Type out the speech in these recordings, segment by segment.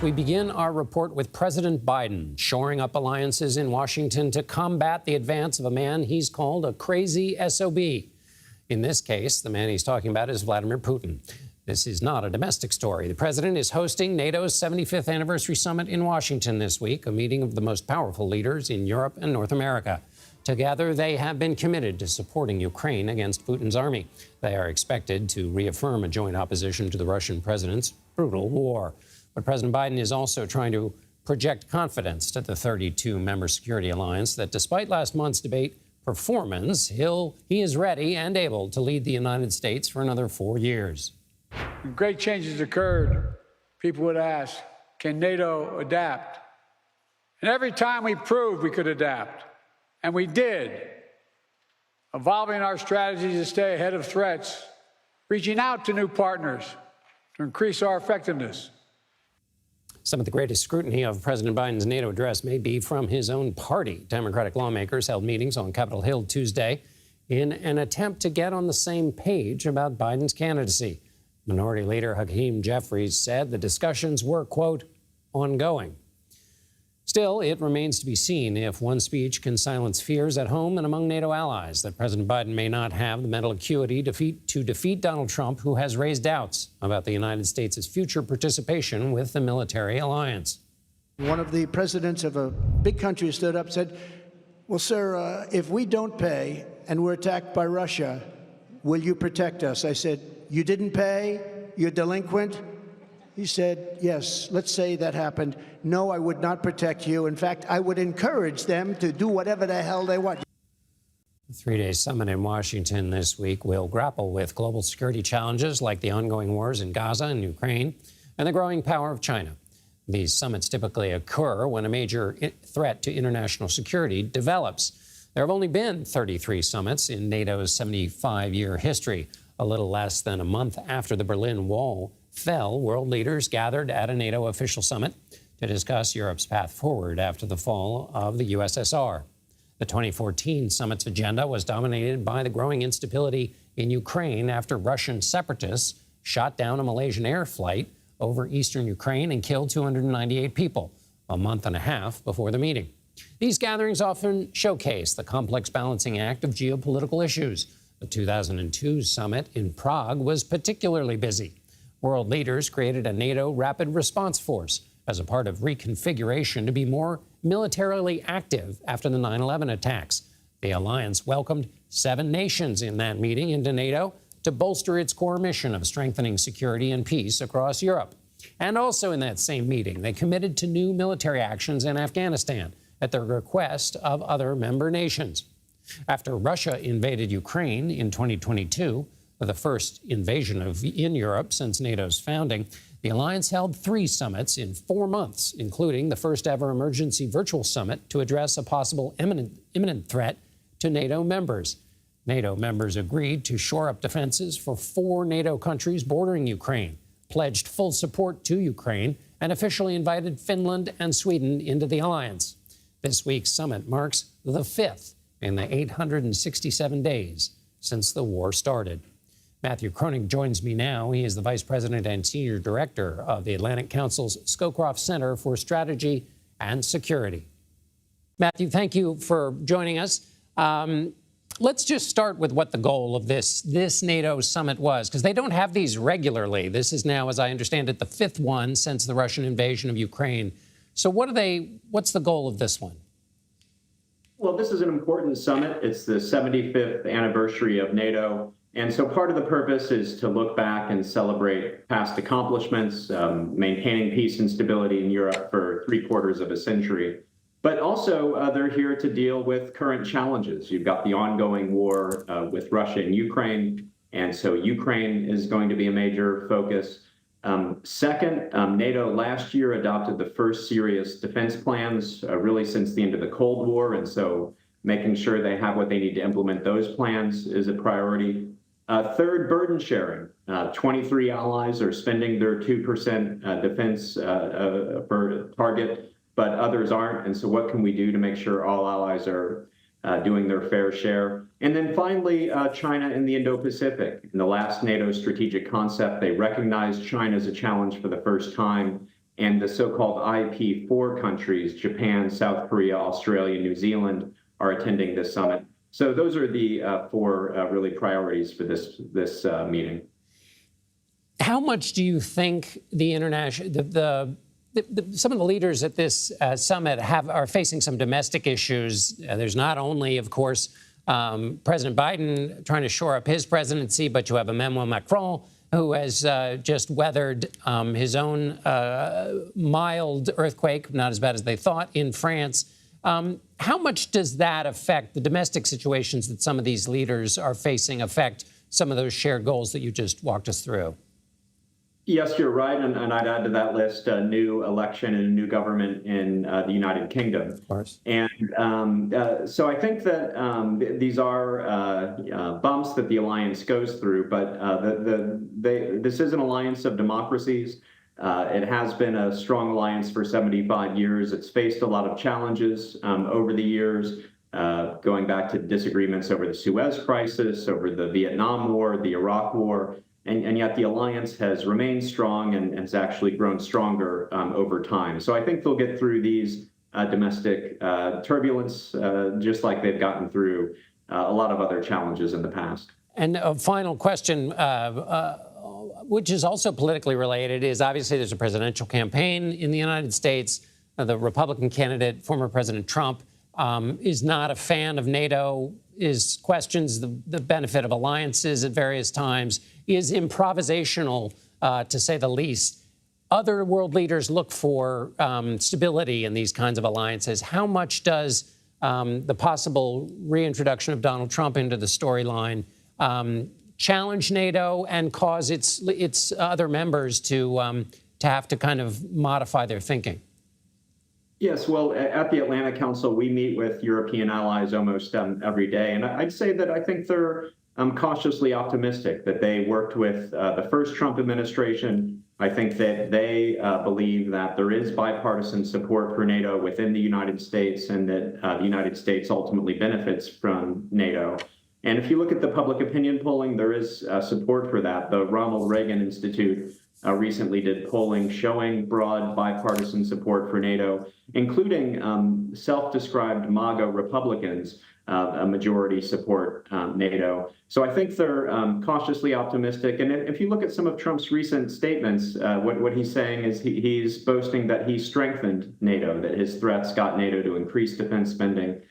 We begin our report with President Biden shoring up alliances in Washington to combat the advance of a man he's called a crazy SOB. In this case, the man he's talking about is Vladimir Putin. This is not a domestic story. The president is hosting NATO's 75th anniversary summit in Washington this week, a meeting of the most powerful leaders in Europe and North America. Together, they have been committed to supporting Ukraine against Putin's army. They are expected to reaffirm a joint opposition to the Russian president's brutal war. But President Biden is also trying to project confidence to the 32-member security alliance that despite last month's debate performance, he is ready and able to lead the United States for another 4 years. When great changes occurred, people would ask, can NATO adapt? And every time we proved we could adapt, and we did, evolving our strategies to stay ahead of threats, reaching out to new partners to increase our effectiveness. Some of the greatest scrutiny of President Biden's NATO address may be from his own party. Democratic lawmakers held meetings on Capitol Hill Tuesday in an attempt to get on the same page about Biden's candidacy. Minority Leader Hakeem Jeffries said the discussions were, quote, ongoing. Still, it remains to be seen if one speech can silence fears at home and among NATO allies that President Biden may not have the mental acuity to defeat Donald Trump, who has raised doubts about the United States' future participation with the military alliance. One of the presidents of a big country stood up and said, well, sir, if we don't pay and we're attacked by Russia, will you protect us? I said, you didn't pay? You're delinquent? He said, yes, let's say that happened. No, I would not protect you. In fact, I would encourage them to do whatever the hell they want. The three-day summit in Washington this week will grapple with global security challenges like the ongoing wars in Gaza and Ukraine and the growing power of China. These summits typically occur when a major threat to international security develops. There have only been 33 summits in NATO's 75-year history. A little less than a month after the Berlin Wall fell, world leaders gathered at a NATO official summit to discuss Europe's path forward after the fall of the USSR. The 2014 summit's agenda was dominated by the growing instability in Ukraine after Russian separatists shot down a Malaysian air flight over eastern Ukraine and killed 298 people, a month and a half before the meeting. These gatherings often showcase the complex balancing act of geopolitical issues. The 2002 summit in Prague was particularly busy. World leaders created a NATO rapid response force as a part of reconfiguration to be more militarily active after the 9/11 attacks. The alliance welcomed 7 nations in that meeting into NATO to bolster its core mission of strengthening security and peace across Europe. And also in that same meeting, they committed to new military actions in Afghanistan at the request of other member nations. After Russia invaded Ukraine in 2022, the first invasion in Europe since NATO's founding, the alliance held 3 summits in 4 months, including the first ever emergency virtual summit to address a possible imminent threat to NATO members. NATO members agreed to shore up defenses for 4 NATO countries bordering Ukraine, pledged full support to Ukraine, and officially invited Finland and Sweden into the alliance. This week's summit marks the 5th in the 867 days since the war started. Matthew Kroenig joins me now. He is the Vice President and Senior Director of the Atlantic Council's Scowcroft Center for Strategy and Security. Matthew, thank you for joining us. Let's just start with what the goal of this NATO summit was, because they don't have these regularly. This is now, as I understand it, the 5th one since the Russian invasion of Ukraine. So what's the goal of this one? Well, this is an important summit. It's the 75th anniversary of NATO. And so part of the purpose is to look back and celebrate past accomplishments, maintaining peace and stability in Europe for 3/4 of a century. But also, they're here to deal with current challenges. You've got the ongoing war with Russia and Ukraine, and so Ukraine is going to be a major focus. Second, NATO last year adopted the first serious defense plans really since the end of the Cold War, and so making sure they have what they need to implement those plans is a priority. Third, burden sharing. 23 allies are spending their 2% defense target, but others aren't. And so what can we do to make sure all allies are doing their fair share? And then finally, China in the Indo-Pacific. In the last NATO strategic concept, they recognized China as a challenge for the first time. And the so-called IP4 countries, Japan, South Korea, Australia, New Zealand, are attending this summit. So those are the four really priorities for this meeting. How much do you think the international, some of the leaders at this summit are facing some domestic issues? There's not only, of course, President Biden trying to shore up his presidency, but you have Emmanuel Macron, who has just weathered his own mild earthquake, not as bad as they thought, in France. How much does that affect the domestic situations that some of these leaders are facing, affect some of those shared goals that you just walked us through? Yes, you're right, and I'd add to that list a new election and a new government in the United Kingdom. Of course. And so I think that these are bumps that the alliance goes through, but this is an alliance of democracies. It has been a strong alliance for 75 years. It's faced a lot of challenges over the years, going back to disagreements over the Suez Crisis, over the Vietnam War, the Iraq War. And yet the alliance has remained strong and has actually grown stronger over time. So I think they'll get through these domestic turbulence just like they've gotten through a lot of other challenges in the past. And a final question, which is also politically related, is obviously there's a presidential campaign in the United States. The Republican candidate, former President Trump, is not a fan of NATO, questions the benefit of alliances at various times, is improvisational, to say the least. Other world leaders look for stability in these kinds of alliances. How much does the possible reintroduction of Donald Trump into the storyline challenge NATO and cause its other members to have to kind of modify their thinking? Yes, well, at the Atlantic Council, we meet with European allies almost every day. And I'd say that I think they're cautiously optimistic that they worked with the first Trump administration. I think that they believe that there is bipartisan support for NATO within the United States and that the United States ultimately benefits from NATO. And if you look at the public opinion polling, there is support for that. The Ronald Reagan Institute recently did polling showing broad bipartisan support for NATO, including self-described MAGA Republicans. A majority support NATO. So I think they're cautiously optimistic. And if you look at some of Trump's recent statements, what he's saying is he's boasting that he strengthened NATO, that his threats got NATO to increase defense spending.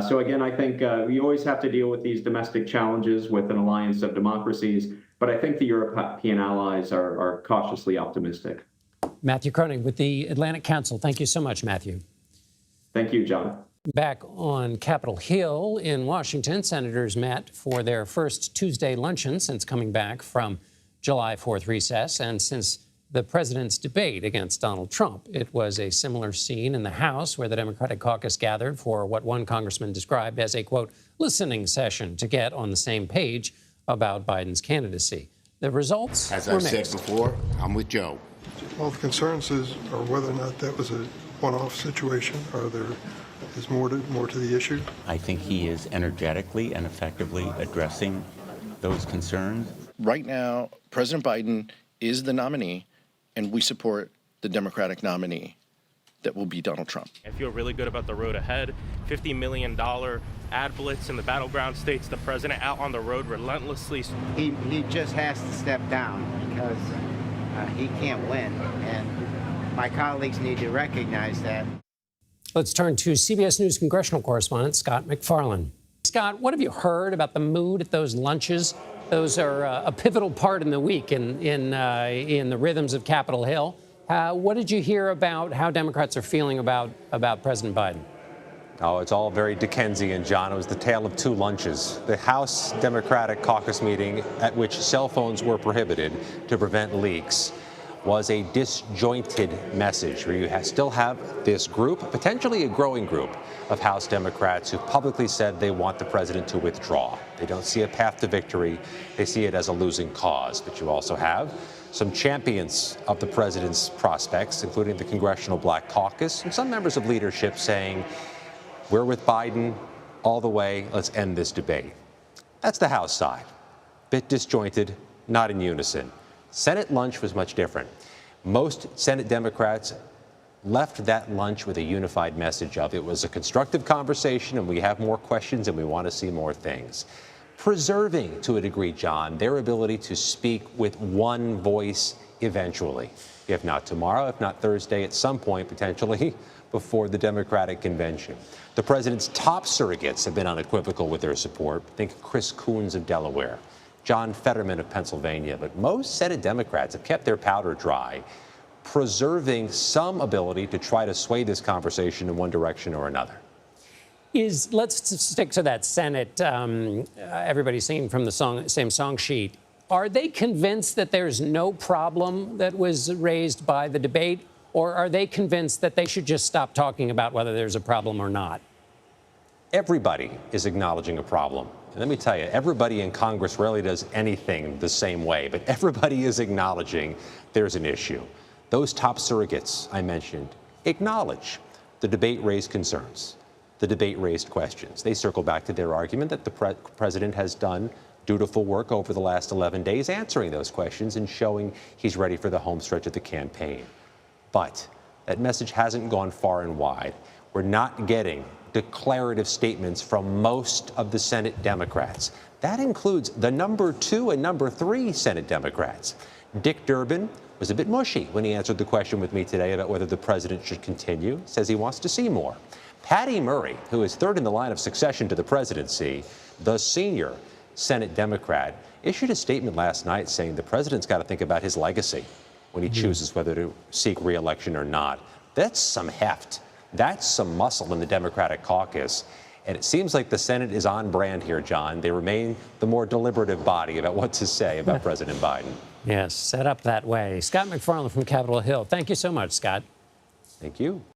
So again, I think we always have to deal with these domestic challenges with an alliance of democracies. But I think the European allies are cautiously optimistic. Matthew Kroenig with the Atlantic Council. Thank you so much, Matthew. Thank you, John. Back on Capitol Hill in Washington, senators met for their first Tuesday luncheon since coming back from July 4th recess and since the president's debate against Donald Trump. It was a similar scene in the House where the Democratic caucus gathered for what one congressman described as a, quote, listening session to get on the same page about Biden's candidacy. The results As were I said mixed. before, I'm with Joe. Well, the concerns are whether or not that was a one-off situation, or there is more to the issue. I think he is energetically and effectively addressing those concerns. Right now, President Biden is the nominee, and we support the Democratic nominee that will be Donald Trump. I feel really good about the road ahead. $50 million ad blitz in the battleground states, the president out on the road relentlessly. He just has to step down because he can't win, and my colleagues need to recognize that. Let's turn to CBS News congressional correspondent Scott MacFarlane. Scott, what have you heard about the mood at those lunches? Those are a pivotal part in the week in the rhythms of Capitol Hill. What did you hear about how Democrats are feeling about President Biden? Oh, it's all very Dickensian, John. It was the tale of two lunches. The House Democratic caucus meeting, at which cell phones were prohibited to prevent leaks, was a disjointed message where you still have this group, potentially a growing group, of House Democrats who publicly said they want the president to withdraw. They don't see a path to victory. They see it as a losing cause. But you also have some champions of the president's prospects, including the Congressional Black Caucus, and some members of leadership saying, we're with Biden all the way. Let's end this debate. That's the House side. Bit disjointed, not in unison. Senate lunch was much different. Most Senate Democrats left that lunch with a unified message of it was a constructive conversation and we have more questions and we want to see more things. Preserving, to a degree, John, their ability to speak with one voice eventually, if not tomorrow, if not Thursday, at some point potentially before the Democratic convention. The president's top surrogates have been unequivocal with their support. Think Chris Coons of Delaware, John Fetterman of Pennsylvania, but most Senate Democrats have kept their powder dry, preserving some ability to try to sway this conversation in one direction or another. Let's stick to that Senate. Everybody's singing from the same song sheet. Are they convinced that there's no problem that was raised by the debate, or are they convinced that they should just stop talking about whether there's a problem or not? Everybody is acknowledging a problem. And let me tell you, everybody in Congress rarely does anything the same way, but everybody is acknowledging there's an issue. Those top surrogates I mentioned acknowledge the debate raised concerns. The debate raised questions. They circle back to their argument that the president has done dutiful work over the last 11 days answering those questions and showing he's ready for the home stretch of the campaign. But that message hasn't gone far and wide. We're not getting declarative statements from most of the Senate Democrats. That includes the number 2 and number 3 Senate Democrats. Dick Durbin was a bit mushy when he answered the question with me today about whether the president should continue. Says he wants to see more. Patty Murray, who is third in the line of succession to the presidency, the senior Senate Democrat, issued a statement last night saying the president's got to think about his legacy when he chooses whether to seek re-election or not. That's some heft. That's some muscle in the Democratic caucus. And it seems like the Senate is on brand here, John. They remain the more deliberative body about what to say about President Biden. Yes, set up that way. Scott MacFarlane from Capitol Hill. Thank you so much, Scott. Thank you.